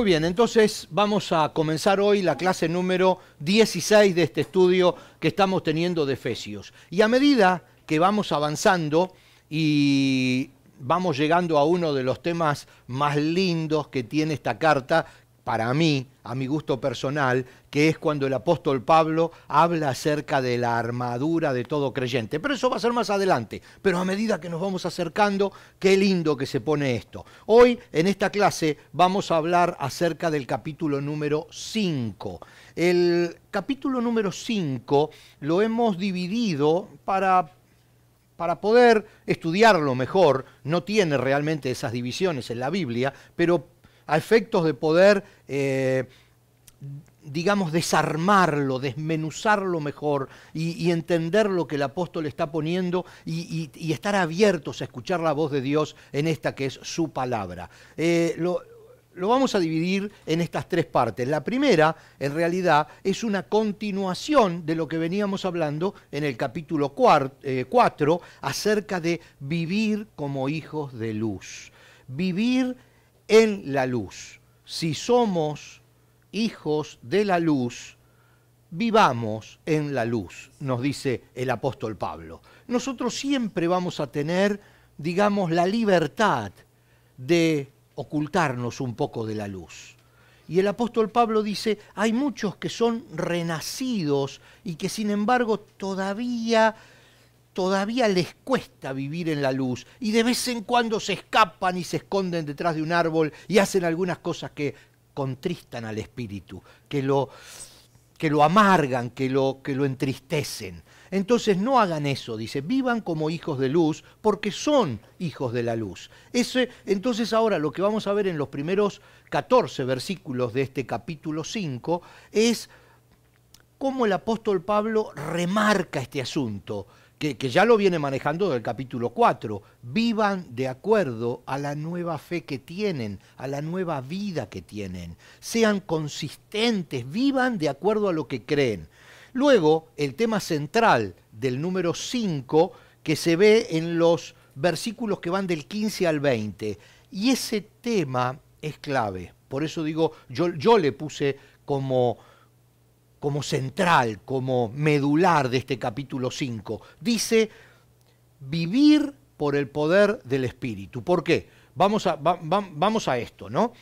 bien, entonces vamos a comenzar hoy la clase número 16 de este estudio que estamos teniendo de Efesios. Y a medida que vamos avanzando y vamos llegando a uno de los temas más lindos que tiene esta carta, para mí, a mi gusto personal, que es cuando el apóstol Pablo habla acerca de la armadura de todo creyente. Pero eso va a ser más adelante. Pero a medida que nos vamos acercando, qué lindo que se pone esto. Hoy, en esta clase, vamos a hablar acerca del capítulo número 5. El capítulo número 5 lo hemos dividido para poder estudiarlo mejor. No tiene realmente esas divisiones en la Biblia, pero a efectos de poder, digamos, desarmarlo, desmenuzarlo mejor y entender lo que el apóstol está poniendo y estar abiertos a escuchar la voz de Dios en esta que es su palabra. Lo vamos a dividir en estas tres partes. La primera, en realidad, es una continuación de lo que veníamos hablando en el capítulo 4 acerca de vivir como hijos de luz. Vivir en la luz. Si somos hijos de la luz, vivamos en la luz, nos dice el apóstol Pablo. Nosotros siempre vamos a tener, digamos, la libertad de ocultarnos un poco de la luz. Y el apóstol Pablo dice, hay muchos que son renacidos y que sin embargo todavía les cuesta vivir en la luz y de vez en cuando se escapan y se esconden detrás de un árbol y hacen algunas cosas que contristan al espíritu, que lo amargan, que lo entristecen. Entonces no hagan eso, dice, vivan como hijos de luz porque son hijos de la luz. Entonces ahora lo que vamos a ver en los primeros 14 versículos de este capítulo 5 es cómo el apóstol Pablo remarca este asunto, que ya lo viene manejando del capítulo 4. Vivan de acuerdo a la nueva fe que tienen, a la nueva vida que tienen. Sean consistentes, vivan de acuerdo a lo que creen. Luego, el tema central del número 5, que se ve en los versículos que van del 15 al 20. Y ese tema es clave. Por eso digo, yo le puse como central, como medular de este capítulo 5. Dice, vivir por el poder del Espíritu. ¿Por qué? Vamos a esto, ¿no?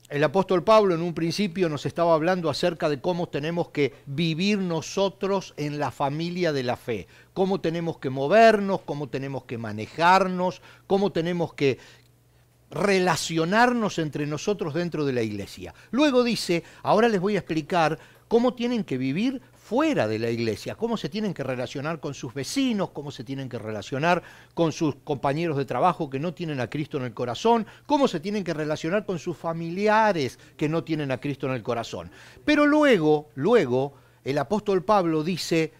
El apóstol Pablo en un principio nos estaba hablando acerca de cómo tenemos que vivir nosotros en la familia de la fe, cómo tenemos que movernos, cómo tenemos que manejarnos, cómo tenemos que relacionarnos entre nosotros dentro de la iglesia. Luego dice, ahora les voy a explicar cómo tienen que vivir fuera de la iglesia, cómo se tienen que relacionar con sus vecinos, cómo se tienen que relacionar con sus compañeros de trabajo que no tienen a Cristo en el corazón, cómo se tienen que relacionar con sus familiares que no tienen a Cristo en el corazón. Pero luego, el apóstol Pablo dice,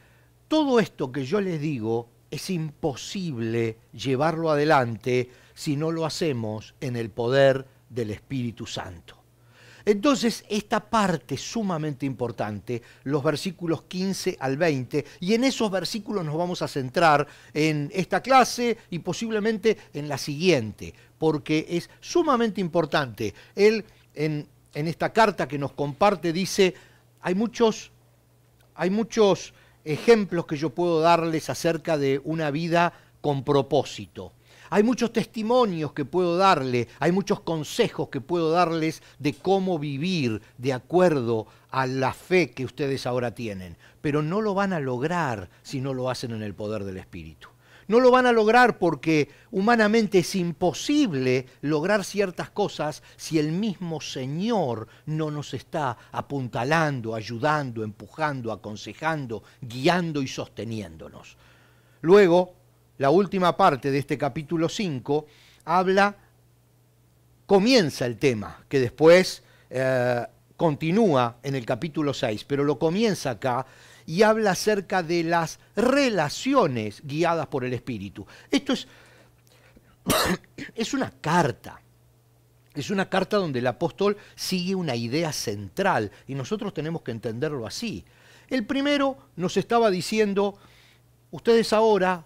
todo esto que yo les digo es imposible llevarlo adelante si no lo hacemos en el poder del Espíritu Santo. Entonces, esta parte es sumamente importante, los versículos 15 al 20, y en esos versículos nos vamos a centrar en esta clase y posiblemente en la siguiente, porque es sumamente importante. Él, en esta carta que nos comparte, dice, hay muchos ejemplos que yo puedo darles acerca de una vida con propósito. Hay muchos testimonios que puedo darle, hay muchos consejos que puedo darles de cómo vivir de acuerdo a la fe que ustedes ahora tienen, pero no lo van a lograr si no lo hacen en el poder del Espíritu. No lo van a lograr porque humanamente es imposible lograr ciertas cosas si el mismo Señor no nos está apuntalando, ayudando, empujando, aconsejando, guiando y sosteniéndonos. Luego, la última parte de este capítulo 5 comienza el tema, que después continúa en el capítulo 6, pero lo comienza acá y habla acerca de las relaciones guiadas por el Espíritu. Esto es una carta. Es una carta donde el apóstol sigue una idea central y nosotros tenemos que entenderlo así. El primero nos estaba diciendo, ustedes ahora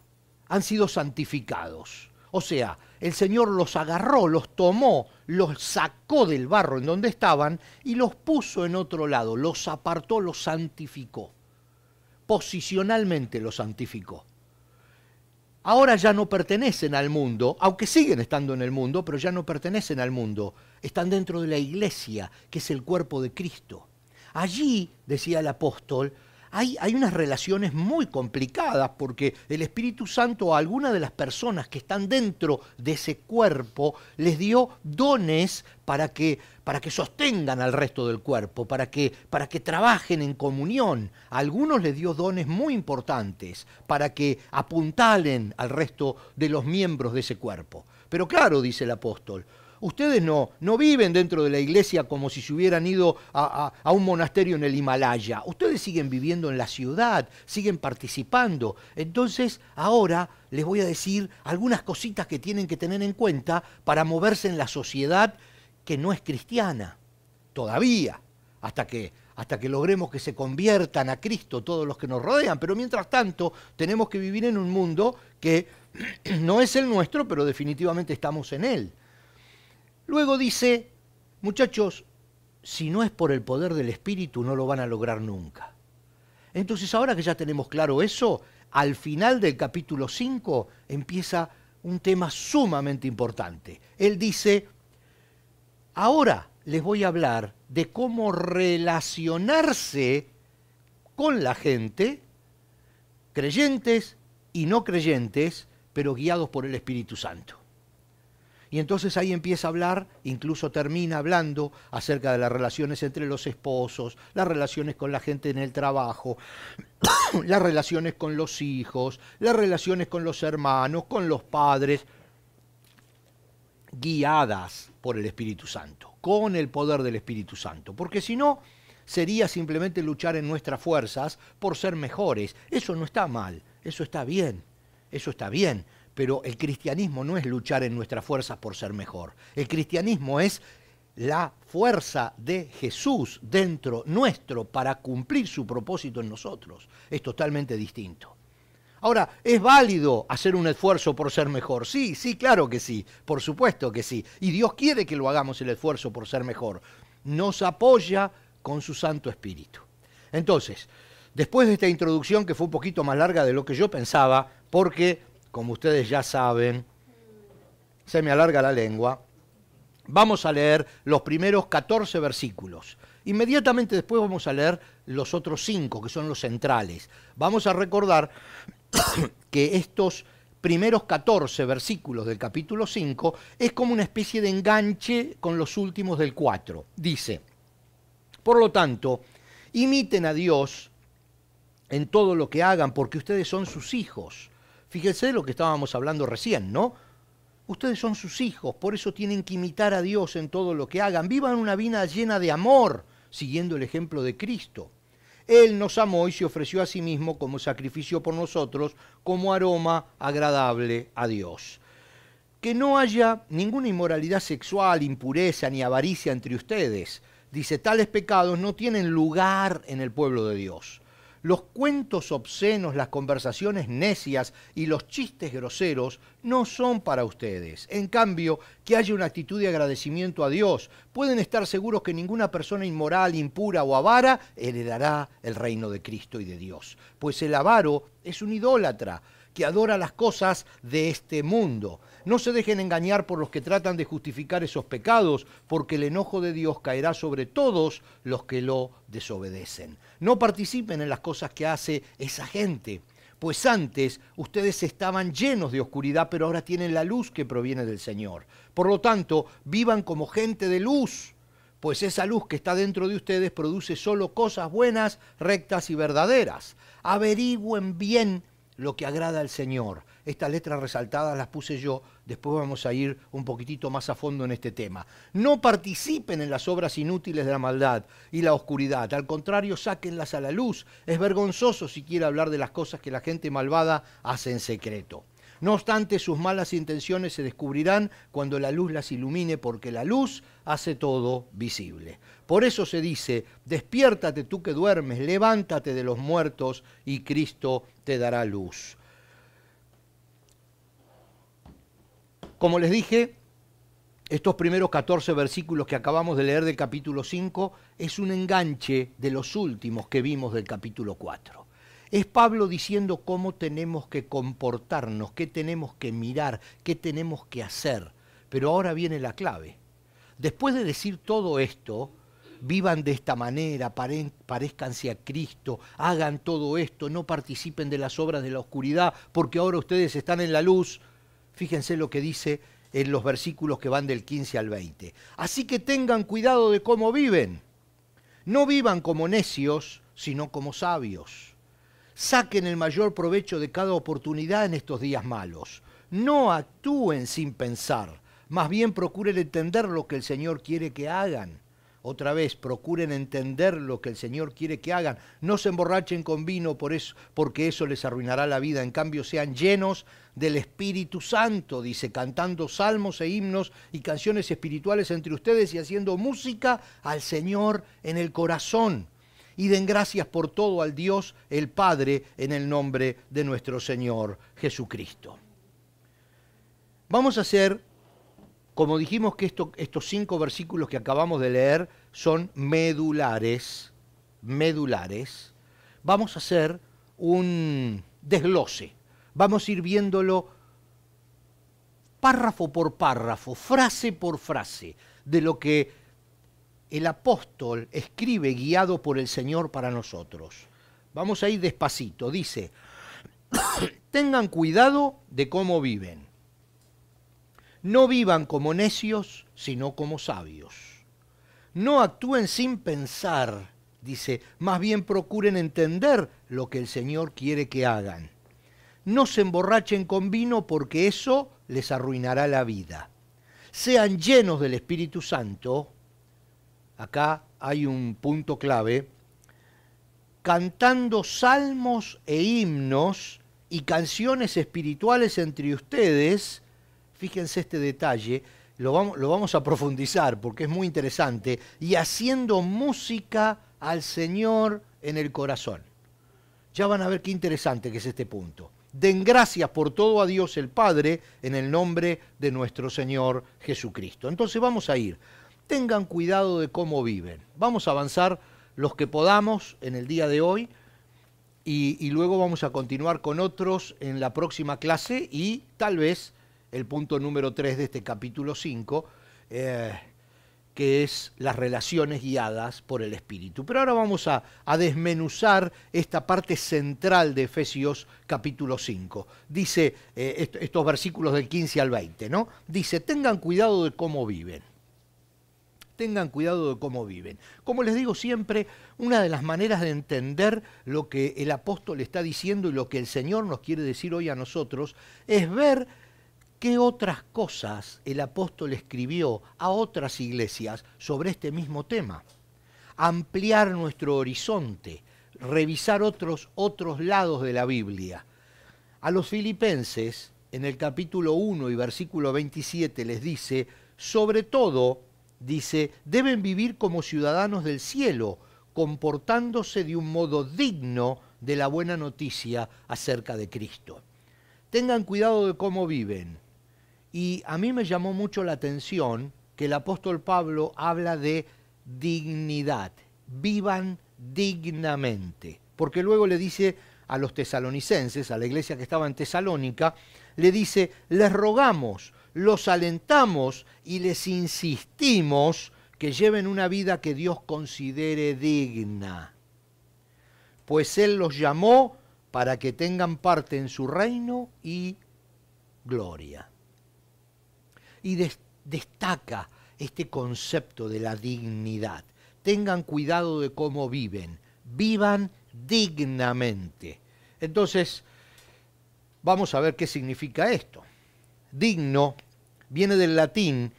han sido santificados. O sea, el Señor los agarró, los tomó, los sacó del barro en donde estaban y los puso en otro lado, los apartó, los santificó. Posicionalmente los santificó. Ahora ya no pertenecen al mundo, aunque siguen estando en el mundo, pero ya no pertenecen al mundo. Están dentro de la iglesia, que es el cuerpo de Cristo. Allí, decía el apóstol, hay unas relaciones muy complicadas porque el Espíritu Santo a algunas de las personas que están dentro de ese cuerpo les dio dones para que sostengan al resto del cuerpo, para que trabajen en comunión. A algunos les dio dones muy importantes para que apuntalen al resto de los miembros de ese cuerpo. Pero claro, dice el apóstol, ustedes no viven dentro de la iglesia como si se hubieran ido a un monasterio en el Himalaya. Ustedes siguen viviendo en la ciudad, siguen participando. Entonces, ahora les voy a decir algunas cositas que tienen que tener en cuenta para moverse en la sociedad que no es cristiana. Todavía, hasta que logremos que se conviertan a Cristo todos los que nos rodean. Pero mientras tanto, tenemos que vivir en un mundo que no es el nuestro, pero definitivamente estamos en él. Luego dice, muchachos, si no es por el poder del Espíritu no lo van a lograr nunca. Entonces ahora que ya tenemos claro eso, al final del capítulo 5 empieza un tema sumamente importante. Él dice, ahora les voy a hablar de cómo relacionarse con la gente, creyentes y no creyentes, pero guiados por el Espíritu Santo. Y entonces ahí empieza a hablar, incluso termina hablando acerca de las relaciones entre los esposos, las relaciones con la gente en el trabajo, las relaciones con los hijos, las relaciones con los hermanos, con los padres, guiadas por el Espíritu Santo, con el poder del Espíritu Santo. Porque si no, sería simplemente luchar en nuestras fuerzas por ser mejores. Eso no está mal, eso está bien, eso está bien. Pero el cristianismo no es luchar en nuestras fuerzas por ser mejor. El cristianismo es la fuerza de Jesús dentro nuestro para cumplir su propósito en nosotros. Es totalmente distinto. Ahora, ¿es válido hacer un esfuerzo por ser mejor? Sí, claro que sí, por supuesto que sí. Y Dios quiere que lo hagamos el esfuerzo por ser mejor. Nos apoya con su Santo Espíritu. Entonces, después de esta introducción que fue un poquito más larga de lo que yo pensaba, porque como ustedes ya saben, se me alarga la lengua, vamos a leer los primeros 14 versículos. Inmediatamente después vamos a leer los otros 5, que son los centrales. Vamos a recordar que estos primeros 14 versículos del capítulo 5 es como una especie de enganche con los últimos del 4. Dice, por lo tanto, imiten a Dios en todo lo que hagan, porque ustedes son sus hijos. Fíjense de lo que estábamos hablando recién, ¿no? Ustedes son sus hijos, por eso tienen que imitar a Dios en todo lo que hagan. Vivan una vida llena de amor, siguiendo el ejemplo de Cristo. Él nos amó y se ofreció a sí mismo como sacrificio por nosotros, como aroma agradable a Dios. Que no haya ninguna inmoralidad sexual, impureza ni avaricia entre ustedes. Dice, tales pecados no tienen lugar en el pueblo de Dios. Los cuentos obscenos, las conversaciones necias y los chistes groseros no son para ustedes. En cambio, que haya una actitud de agradecimiento a Dios. Pueden estar seguros que ninguna persona inmoral, impura o avara heredará el reino de Cristo y de Dios. Pues el avaro es un idólatra que adora las cosas de este mundo. No se dejen engañar por los que tratan de justificar esos pecados, porque el enojo de Dios caerá sobre todos los que lo desobedecen. No participen en las cosas que hace esa gente, pues antes ustedes estaban llenos de oscuridad, pero ahora tienen la luz que proviene del Señor. Por lo tanto, vivan como gente de luz, pues esa luz que está dentro de ustedes produce solo cosas buenas, rectas y verdaderas. Averigüen bien lo que agrada al Señor. Estas letras resaltadas las puse yo, después vamos a ir un poquitito más a fondo en este tema. No participen en las obras inútiles de la maldad y la oscuridad, al contrario, sáquenlas a la luz. Es vergonzoso siquiera hablar de las cosas que la gente malvada hace en secreto. No obstante, sus malas intenciones se descubrirán cuando la luz las ilumine, porque la luz hace todo visible. Por eso se dice, despiértate tú que duermes, levántate de los muertos y Cristo te dará luz. Como les dije, estos primeros 14 versículos que acabamos de leer del capítulo 5 es un enganche de los últimos que vimos del capítulo 4. Es Pablo diciendo cómo tenemos que comportarnos, qué tenemos que mirar, qué tenemos que hacer. Pero ahora viene la clave. Después de decir todo esto, vivan de esta manera, parezcanse a Cristo, hagan todo esto, no participen de las obras de la oscuridad, porque ahora ustedes están en la luz. Fíjense lo que dice en los versículos que van del 15 al 20. Así que tengan cuidado de cómo viven. No vivan como necios, sino como sabios. Saquen el mayor provecho de cada oportunidad en estos días malos. No actúen sin pensar, más bien procuren entender lo que el Señor quiere que hagan. Otra vez, procuren entender lo que el Señor quiere que hagan. No se emborrachen con vino porque eso les arruinará la vida. En cambio, sean llenos del Espíritu Santo, dice, cantando salmos e himnos y canciones espirituales entre ustedes y haciendo música al Señor en el corazón. Y den gracias por todo al Dios, el Padre, en el nombre de nuestro Señor Jesucristo. Vamos a hacer, como dijimos que estos 5 versículos que acabamos de leer son medulares, vamos a hacer un desglose. Vamos a ir viéndolo párrafo por párrafo, frase por frase, de lo que el apóstol escribe guiado por el Señor para nosotros. Vamos a ir despacito. Dice, tengan cuidado de cómo viven. No vivan como necios, sino como sabios. No actúen sin pensar, dice, más bien procuren entender lo que el Señor quiere que hagan. No se emborrachen con vino porque eso les arruinará la vida. Sean llenos del Espíritu Santo. Acá hay un punto clave. Cantando salmos e himnos y canciones espirituales entre ustedes. Fíjense este detalle, lo vamos a profundizar porque es muy interesante. Y haciendo música al Señor en el corazón. Ya van a ver qué interesante que es este punto. Den gracias por todo a Dios el Padre en el nombre de nuestro Señor Jesucristo. Entonces vamos a ir. Tengan cuidado de cómo viven. Vamos a avanzar los que podamos en el día de hoy y luego vamos a continuar con otros en la próxima clase y tal vez el punto número 3 de este capítulo 5, que es las relaciones guiadas por el Espíritu. Pero ahora vamos a desmenuzar esta parte central de Efesios capítulo 5. Dice estos versículos del 15 al 20, ¿no? Dice, tengan cuidado de cómo viven. Tengan cuidado de cómo viven. Como les digo siempre, una de las maneras de entender lo que el apóstol está diciendo y lo que el Señor nos quiere decir hoy a nosotros es ver qué otras cosas el apóstol escribió a otras iglesias sobre este mismo tema. Ampliar nuestro horizonte, revisar otros lados de la Biblia. A los filipenses, en el capítulo 1 y versículo 27 les dice, sobre todo, dice, deben vivir como ciudadanos del cielo, comportándose de un modo digno de la buena noticia acerca de Cristo. Tengan cuidado de cómo viven. Y a mí me llamó mucho la atención que el apóstol Pablo habla de dignidad. Vivan dignamente. Porque luego le dice a los tesalonicenses, a la iglesia que estaba en Tesalónica, le dice, les rogamos, los alentamos y les insistimos que lleven una vida que Dios considere digna. Pues Él los llamó para que tengan parte en su reino y gloria. Y destaca este concepto de la dignidad. Tengan cuidado de cómo viven. Vivan dignamente. Entonces, vamos a ver qué significa esto. Digno viene del latín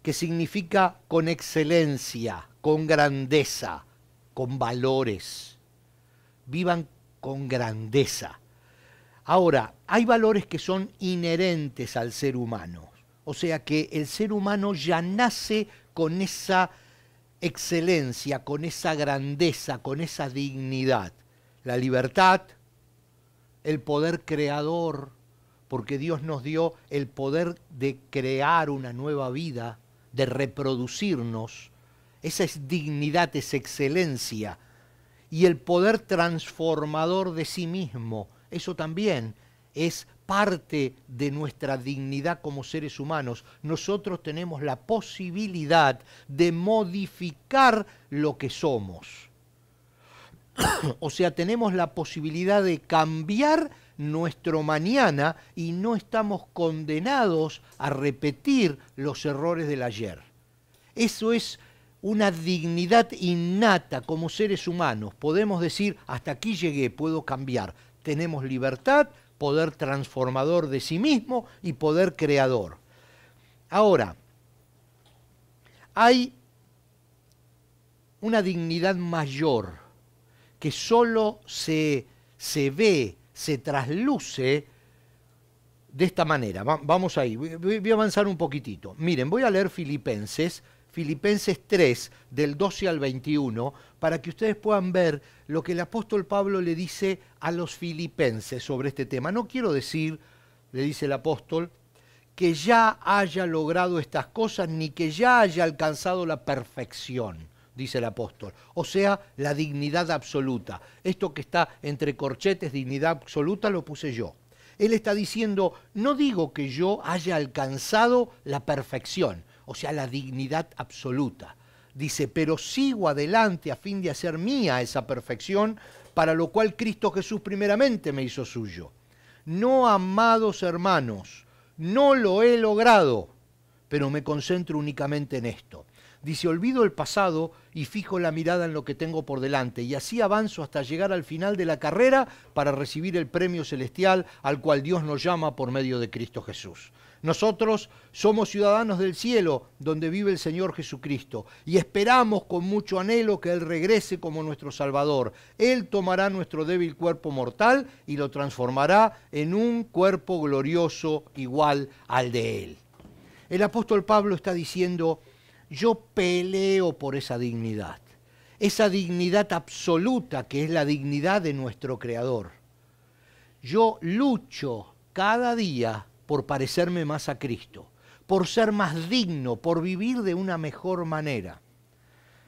que significa con excelencia, con grandeza, con valores. Vivan con grandeza. Ahora, hay valores que son inherentes al ser humano. O sea que el ser humano ya nace con esa excelencia, con esa grandeza, con esa dignidad. La libertad, el poder creador, porque Dios nos dio el poder de crear una nueva vida, de reproducirnos. Esa es dignidad, es excelencia. Y el poder transformador de sí mismo, eso también es parte de nuestra dignidad como seres humanos. Nosotros tenemos la posibilidad de modificar lo que somos. O sea, tenemos la posibilidad de cambiar nuestro mañana y no estamos condenados a repetir los errores del ayer. Eso es una dignidad innata como seres humanos. Podemos decir, hasta aquí llegué, puedo cambiar. Tenemos libertad, poder transformador de sí mismo y poder creador. Ahora, hay una dignidad mayor que solo se ve, se trasluce de esta manera. Vamos ahí, voy a avanzar un poquitito. Miren, voy a leer Filipenses 3, del 12 al 21, para que ustedes puedan ver lo que el apóstol Pablo le dice a los filipenses sobre este tema. No quiero decir, le dice el apóstol, que ya haya logrado estas cosas, ni que ya haya alcanzado la perfección, dice el apóstol. O sea, la dignidad absoluta. Esto que está entre corchetes, dignidad absoluta, lo puse yo. Él está diciendo, no digo que yo haya alcanzado la perfección, o sea, la dignidad absoluta. Dice, pero sigo adelante a fin de hacer mía esa perfección, para lo cual Cristo Jesús primeramente me hizo suyo. No, amados hermanos, no lo he logrado, pero me concentro únicamente en esto. Dice, olvido el pasado y fijo la mirada en lo que tengo por delante, y así avanzo hasta llegar al final de la carrera para recibir el premio celestial al cual Dios nos llama por medio de Cristo Jesús. Nosotros somos ciudadanos del cielo, donde vive el Señor Jesucristo, y esperamos con mucho anhelo que Él regrese como nuestro Salvador. Él tomará nuestro débil cuerpo mortal y lo transformará en un cuerpo glorioso igual al de Él. El apóstol Pablo está diciendo, yo peleo por esa dignidad absoluta que es la dignidad de nuestro Creador. Yo lucho cada día por parecerme más a Cristo, por ser más digno, por vivir de una mejor manera.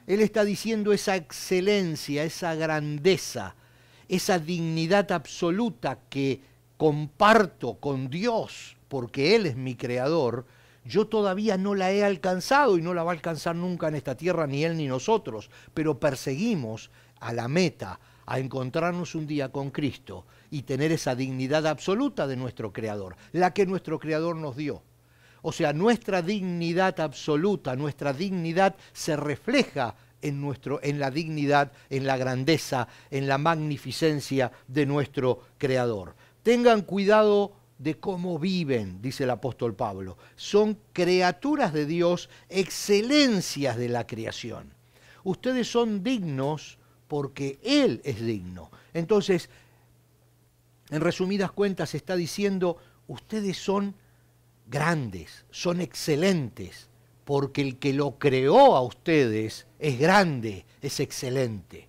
Él está diciendo esa excelencia, esa grandeza, esa dignidad absoluta que comparto con Dios, porque Él es mi Creador. Yo todavía no la he alcanzado y no la va a alcanzar nunca en esta tierra, ni Él ni nosotros, pero perseguimos a la meta, a encontrarnos un día con Cristo y tener esa dignidad absoluta de nuestro Creador, la que nuestro Creador nos dio. O sea, nuestra dignidad absoluta, nuestra dignidad se refleja en la dignidad, en la grandeza, en la magnificencia de nuestro Creador. Tengan cuidado de cómo viven, dice el apóstol Pablo. Son criaturas de Dios, excelencias de la creación. Ustedes son dignos porque Él es digno. Entonces, en resumidas cuentas, está diciendo, ustedes son grandes, son excelentes, porque el que lo creó a ustedes es grande, es excelente.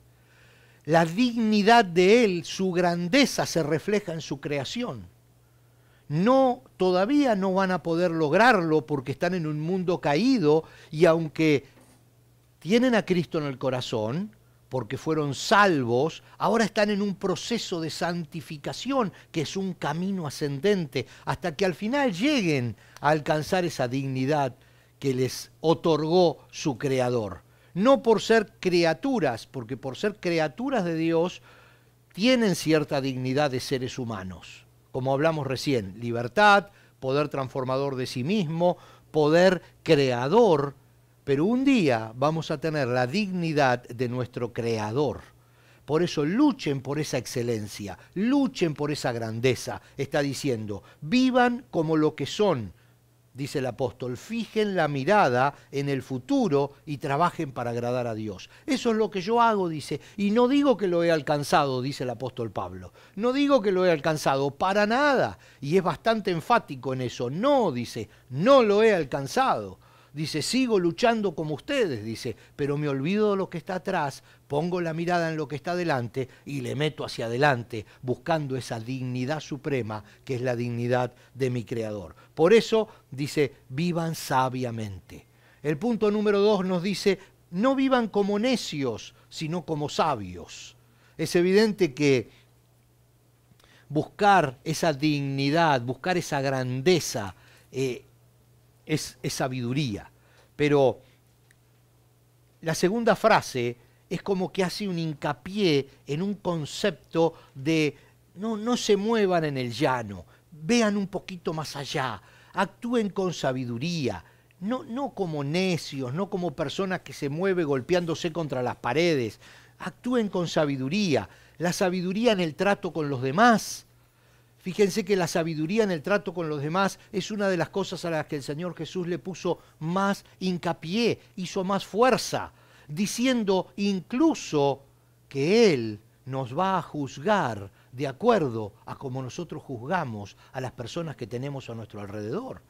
La dignidad de Él, su grandeza se refleja en su creación. No, todavía no van a poder lograrlo porque están en un mundo caído y aunque tienen a Cristo en el corazón, porque fueron salvos, ahora están en un proceso de santificación, que es un camino ascendente, hasta que al final lleguen a alcanzar esa dignidad que les otorgó su Creador. No por ser criaturas, porque por ser criaturas de Dios tienen cierta dignidad de seres humanos. Como hablamos recién, libertad, poder transformador de sí mismo, poder creador, pero un día vamos a tener la dignidad de nuestro Creador. Por eso luchen por esa excelencia, luchen por esa grandeza. Está diciendo, vivan como lo que son, dice el apóstol, fijen la mirada en el futuro y trabajen para agradar a Dios. Eso es lo que yo hago, dice, y no digo que lo he alcanzado, dice el apóstol Pablo. No digo que lo he alcanzado, para nada, y es bastante enfático en eso. No, dice, no lo he alcanzado. Dice, sigo luchando como ustedes, dice, pero me olvido de lo que está atrás, pongo la mirada en lo que está delante y le meto hacia adelante, buscando esa dignidad suprema que es la dignidad de mi Creador. Por eso, dice, vivan sabiamente. El punto número 2 nos dice, no vivan como necios, sino como sabios. Es evidente que buscar esa dignidad, buscar esa grandeza, es sabiduría. Pero la segunda frase es como que hace un hincapié en un concepto de no se muevan en el llano, vean un poquito más allá, actúen con sabiduría, no como necios, no como personas que se mueven golpeándose contra las paredes, actúen con sabiduría, la sabiduría en el trato con los demás. Fíjense que la sabiduría en el trato con los demás es una de las cosas a las que el Señor Jesús le puso más hincapié, hizo más fuerza, diciendo incluso que Él nos va a juzgar de acuerdo a como nosotros juzgamos a las personas que tenemos a nuestro alrededor.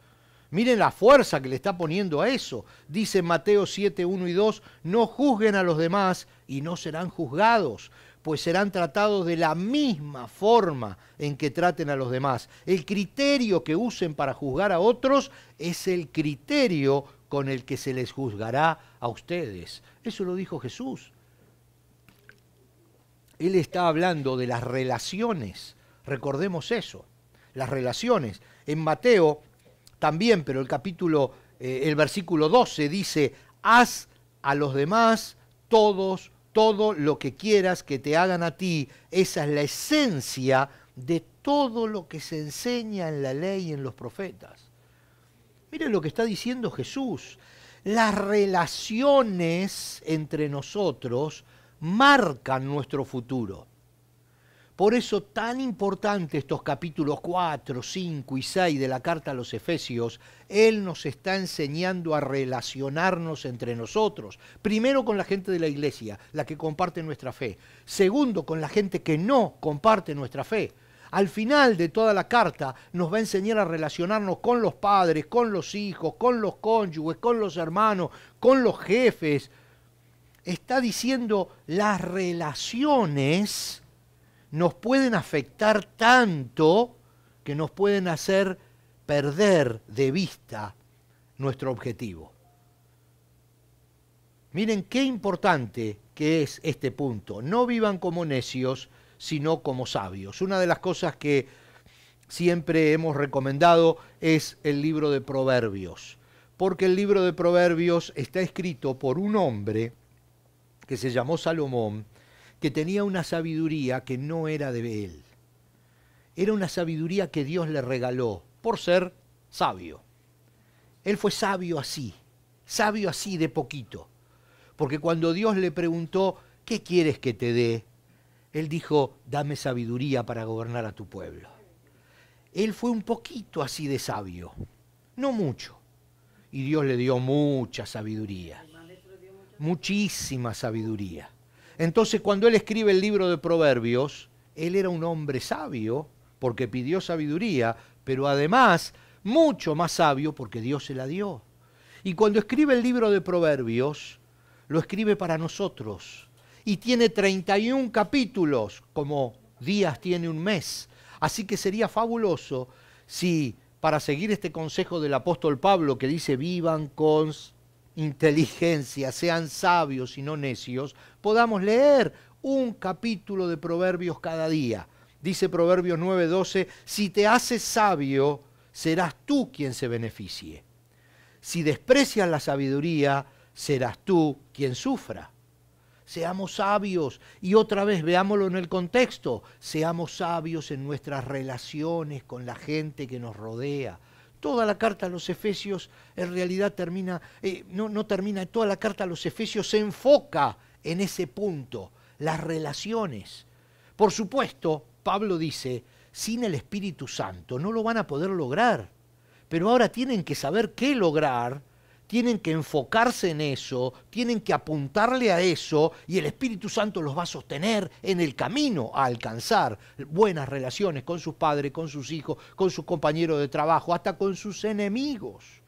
Miren la fuerza que le está poniendo a eso. Dice Mateo 7, 1 y 2, no juzguen a los demás y no serán juzgados, pues serán tratados de la misma forma en que traten a los demás. El criterio que usen para juzgar a otros es el criterio con el que se les juzgará a ustedes. Eso lo dijo Jesús. Él está hablando de las relaciones. Recordemos eso, las relaciones. En Mateo también, pero el versículo 12 dice, haz a los demás todo lo que quieras que te hagan a ti. Esa es la esencia de todo lo que se enseña en la ley y en los profetas. Miren lo que está diciendo Jesús. Las relaciones entre nosotros marcan nuestro futuro. Por eso tan importante estos capítulos 4, 5 y 6 de la carta a los Efesios. Él nos está enseñando a relacionarnos entre nosotros. Primero con la gente de la iglesia, la que comparte nuestra fe. Segundo, con la gente que no comparte nuestra fe. Al final de toda la carta nos va a enseñar a relacionarnos con los padres, con los hijos, con los cónyuges, con los hermanos, con los jefes. Está diciendo las relaciones nos pueden afectar tanto que nos pueden hacer perder de vista nuestro objetivo. Miren qué importante que es este punto. No vivan como necios, sino como sabios. Una de las cosas que siempre hemos recomendado es el libro de Proverbios, porque el libro de Proverbios está escrito por un hombre que se llamó Salomón, que tenía una sabiduría que no era de él. Era una sabiduría que Dios le regaló por ser sabio. Él fue sabio así de poquito. Porque cuando Dios le preguntó, ¿qué quieres que te dé? Él dijo, dame sabiduría para gobernar a tu pueblo. Él fue un poquito así de sabio, no mucho. Y Dios le dio mucha sabiduría, muchísima sabiduría. Entonces, cuando él escribe el libro de Proverbios, él era un hombre sabio porque pidió sabiduría, pero además mucho más sabio porque Dios se la dio. Y cuando escribe el libro de Proverbios, lo escribe para nosotros. Y tiene 31 capítulos, como días tiene un mes. Así que sería fabuloso si, para seguir este consejo del apóstol Pablo que dice, vivan con inteligencia, sean sabios y no necios, podamos leer un capítulo de Proverbios cada día. Dice Proverbios 9:12, si te haces sabio, serás tú quien se beneficie. Si desprecias la sabiduría, serás tú quien sufra. Seamos sabios, y otra vez veámoslo en el contexto, seamos sabios en nuestras relaciones con la gente que nos rodea. Toda la carta a los Efesios en realidad no termina, toda la carta a los Efesios se enfoca en ese punto, las relaciones. Por supuesto, Pablo dice, sin el Espíritu Santo no lo van a poder lograr, pero ahora tienen que saber qué lograr, tienen que enfocarse en eso, tienen que apuntarle a eso y el Espíritu Santo los va a sostener en el camino a alcanzar buenas relaciones con sus padres, con sus hijos, con sus compañeros de trabajo, hasta con sus enemigos.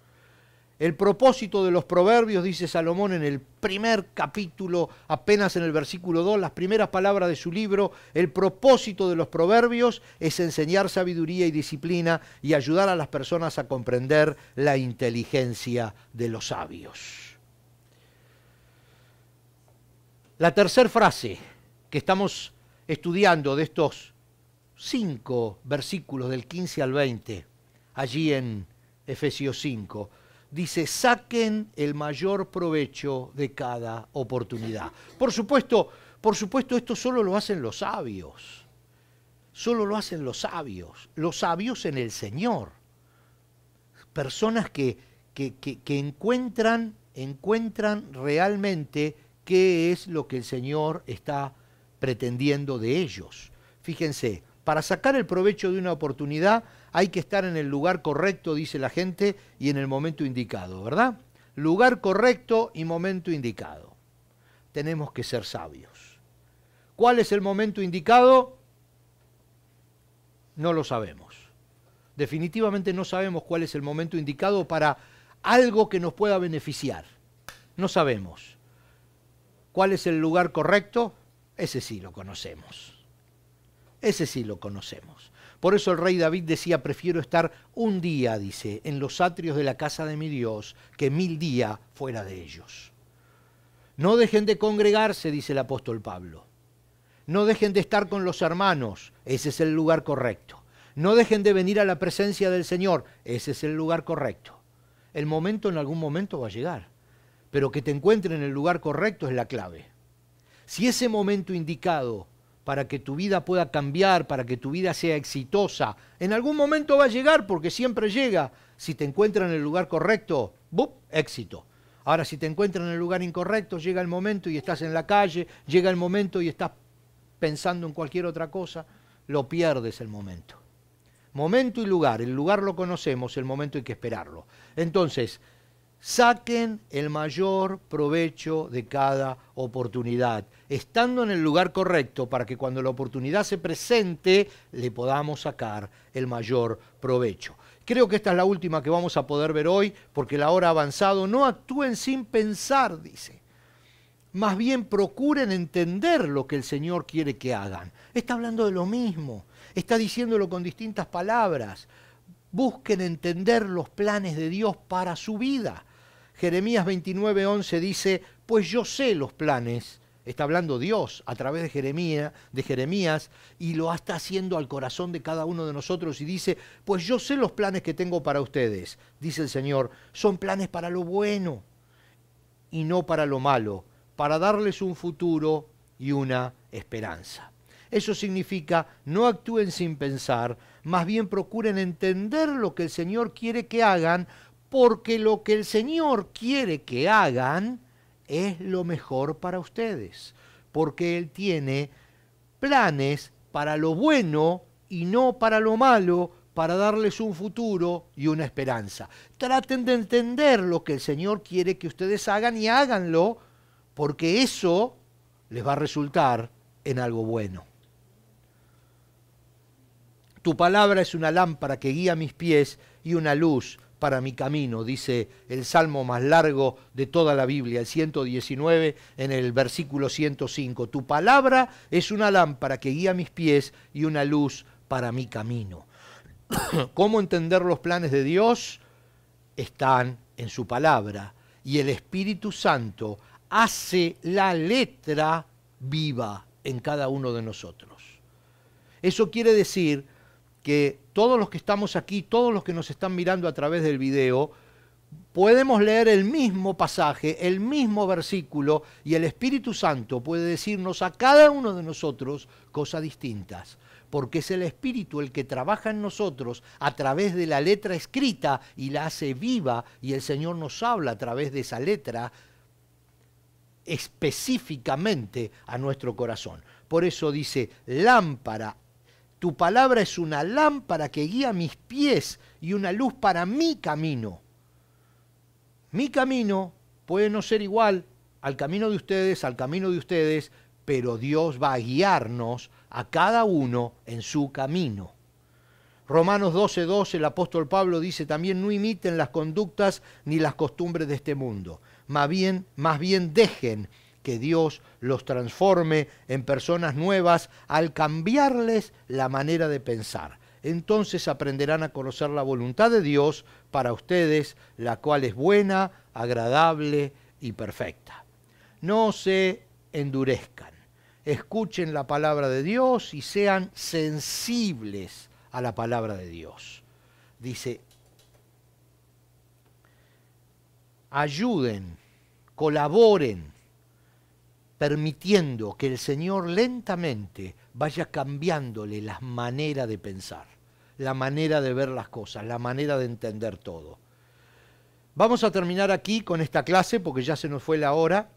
El propósito de los proverbios, dice Salomón en el primer capítulo, apenas en el versículo 2, las primeras palabras de su libro, el propósito de los proverbios es enseñar sabiduría y disciplina y ayudar a las personas a comprender la inteligencia de los sabios. La tercera frase que estamos estudiando de estos 5 versículos del 15 al 20, allí en Efesios 5, dice, saquen el mayor provecho de cada oportunidad. Por supuesto, esto solo lo hacen los sabios. Solo lo hacen los sabios en el Señor. Personas que encuentran realmente qué es lo que el Señor está pretendiendo de ellos. Fíjense, para sacar el provecho de una oportunidad hay que estar en el lugar correcto, dice la gente, y en el momento indicado, ¿verdad? Lugar correcto y momento indicado. Tenemos que ser sabios. ¿Cuál es el momento indicado? No lo sabemos. Definitivamente no sabemos cuál es el momento indicado para algo que nos pueda beneficiar. No sabemos. ¿Cuál es el lugar correcto? Ese sí lo conocemos. Ese sí lo conocemos. Por eso el rey David decía, prefiero estar un día, dice, en los atrios de la casa de mi Dios, que 1000 días fuera de ellos. No dejen de congregarse, dice el apóstol Pablo. No dejen de estar con los hermanos, ese es el lugar correcto. No dejen de venir a la presencia del Señor, ese es el lugar correcto. El momento en algún momento va a llegar, pero que te encuentren en el lugar correcto es la clave. Si ese momento indicado para que tu vida pueda cambiar, para que tu vida sea exitosa, en algún momento va a llegar, porque siempre llega. Si te encuentran en el lugar correcto, ¡bum!, éxito. Ahora, si te encuentran en el lugar incorrecto, llega el momento y estás en la calle, llega el momento y estás pensando en cualquier otra cosa, lo pierdes el momento. Momento y lugar, el lugar lo conocemos, el momento hay que esperarlo. Entonces, saquen el mayor provecho de cada oportunidad, estando en el lugar correcto para que cuando la oportunidad se presente le podamos sacar el mayor provecho. Creo que esta es la última que vamos a poder ver hoy porque la hora ha avanzado. No actúen sin pensar, dice. Más bien procuren entender lo que el Señor quiere que hagan. Está hablando de lo mismo, está diciéndolo con distintas palabras. Busquen entender los planes de Dios para su vida. Jeremías 29:11 dice, pues yo sé los planes, está hablando Dios a través de Jeremías, y lo está haciendo al corazón de cada uno de nosotros, y dice, pues yo sé los planes que tengo para ustedes, dice el Señor, son planes para lo bueno y no para lo malo, para darles un futuro y una esperanza. Eso significa, no actúen sin pensar, más bien procuren entender lo que el Señor quiere que hagan, porque lo que el Señor quiere que hagan es lo mejor para ustedes, porque Él tiene planes para lo bueno y no para lo malo, para darles un futuro y una esperanza. Traten de entender lo que el Señor quiere que ustedes hagan y háganlo, porque eso les va a resultar en algo bueno. Tu palabra es una lámpara que guía mis pies y una luz para mi camino, dice el salmo más largo de toda la Biblia, el 119, en el versículo 105. Tu palabra es una lámpara que guía mis pies y una luz para mi camino. ¿Cómo entender los planes de Dios? Están en su palabra, y el Espíritu Santo hace la letra viva en cada uno de nosotros. Eso quiere decir que todos los que estamos aquí, todos los que nos están mirando a través del video, podemos leer el mismo pasaje, el mismo versículo, y el Espíritu Santo puede decirnos a cada uno de nosotros cosas distintas, porque es el Espíritu el que trabaja en nosotros a través de la letra escrita y la hace viva, y el Señor nos habla a través de esa letra específicamente a nuestro corazón. Por eso dice, lámpara. Tu palabra es una lámpara que guía mis pies y una luz para mi camino. Mi camino puede no ser igual al camino de ustedes, pero Dios va a guiarnos a cada uno en su camino. Romanos 12:12, el apóstol Pablo dice también, no imiten las conductas ni las costumbres de este mundo. Más bien dejen que Dios los transforme en personas nuevas al cambiarles la manera de pensar. Entonces aprenderán a conocer la voluntad de Dios para ustedes, la cual es buena, agradable y perfecta. No se endurezcan, escuchen la palabra de Dios y sean sensibles a la palabra de Dios. Dice, ayuden, colaboren, permitiendo que el Señor lentamente vaya cambiándole la manera de pensar, la manera de ver las cosas, la manera de entender todo. Vamos a terminar aquí con esta clase porque ya se nos fue la hora,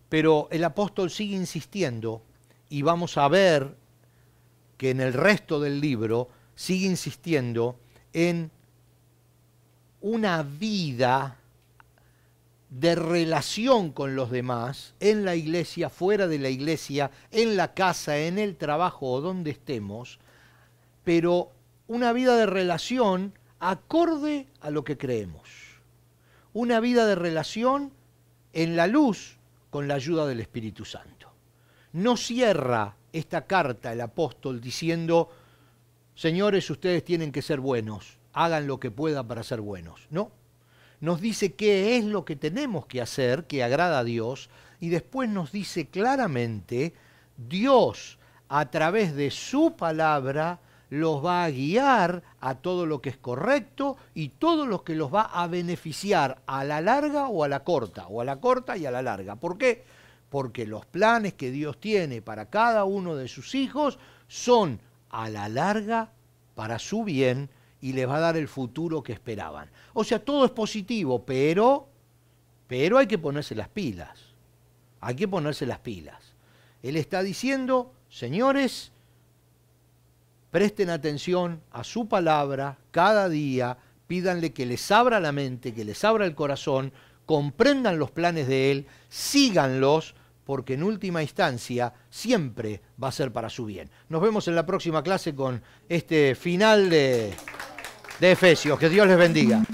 pero el apóstol sigue insistiendo y vamos a ver que en el resto del libro sigue insistiendo en una vida de relación con los demás, en la iglesia, fuera de la iglesia, en la casa, en el trabajo o donde estemos, pero una vida de relación acorde a lo que creemos. Una vida de relación en la luz con la ayuda del Espíritu Santo. No cierra esta carta el apóstol diciendo, señores, ustedes tienen que ser buenos, hagan lo que puedan para ser buenos. No, nos dice qué es lo que tenemos que hacer, que agrada a Dios, y después nos dice claramente, Dios a través de su palabra los va a guiar a todo lo que es correcto y todo lo que los va a beneficiar a la larga o a la corta y a la larga. ¿Por qué? Porque los planes que Dios tiene para cada uno de sus hijos son a la larga para su bien y les va a dar el futuro que esperaban. O sea, todo es positivo, pero hay que ponerse las pilas. Hay que ponerse las pilas. Él está diciendo, señores, presten atención a su palabra cada día, pídanle que les abra la mente, que les abra el corazón, comprendan los planes de Él, síganlos, porque en última instancia siempre va a ser para su bien. Nos vemos en la próxima clase con este final de Efesios. Que Dios les bendiga.